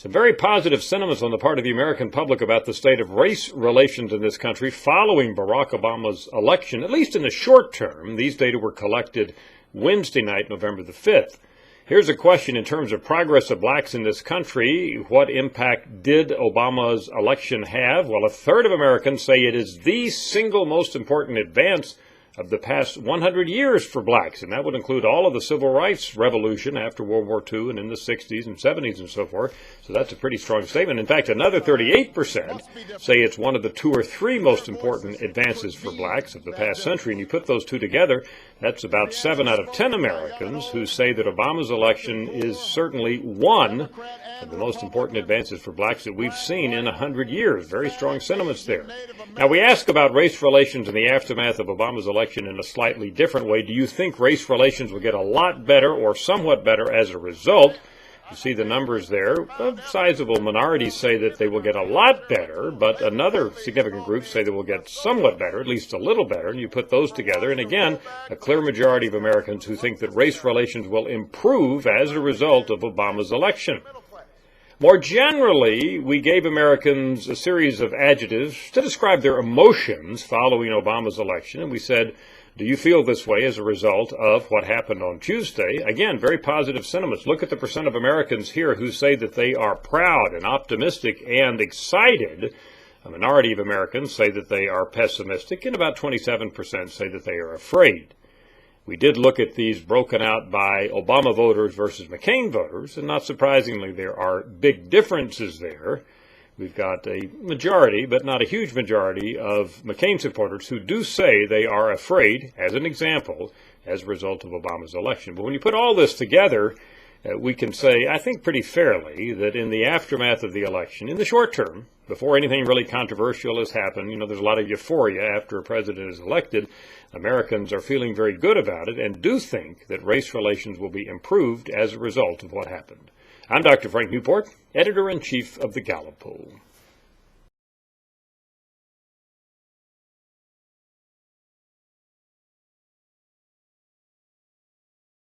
Some very positive sentiments on the part of the American public about the state of race relations in this country following Barack Obama's election, at least in the short term. These data were collected Wednesday night, November the 5th. Here's a question in terms of progress of blacks in this country. What impact did Obama's election have? Well, a third of Americans say it is the single most important advance of the past 100 years for blacks, and that would include all of the civil rights revolution after World War II and in the 60s and 70s and so forth. So that's a pretty strong statement. In fact, another 38% say it's one of the 2 or 3 most important advances for blacks of the past century. And you put those two together, that's about 7 out of 10 Americans who say that Obama's election is certainly one of the most important advances for blacks that we've seen in 100 years. Very strong sentiments there. Now, we ask about race relations in the aftermath of Obama's election in a slightly different way. Do you think race relations will get a lot better or somewhat better as a result? You see the numbers there. A sizable minorities say that they will get a lot better, but another significant group say they will get somewhat better, at least a little better, and you put those together. And again, a clear majority of Americans who think that race relations will improve as a result of Obama's election. More generally, we gave Americans a series of adjectives to describe their emotions following Obama's election, and we said, do you feel this way as a result of what happened on Tuesday? Again, very positive sentiments. Look at the percent of Americans here who say that they are proud and optimistic and excited. A minority of Americans say that they are pessimistic, and about 27% say that they are afraid. We did look at these broken out by Obama voters versus McCain voters, and not surprisingly, there are big differences there. We've got a majority, but not a huge majority, of McCain supporters who do say they are afraid, as an example, as a result of Obama's election. But when you put all this together, we can say, I think pretty fairly, that in the aftermath of the election, in the short term, before anything really controversial has happened, there's a lot of euphoria after a president is elected. Americans are feeling very good about it and do think that race relations will be improved as a result of what happened. I'm Dr. Frank Newport, Editor-in-Chief of the Gallup poll.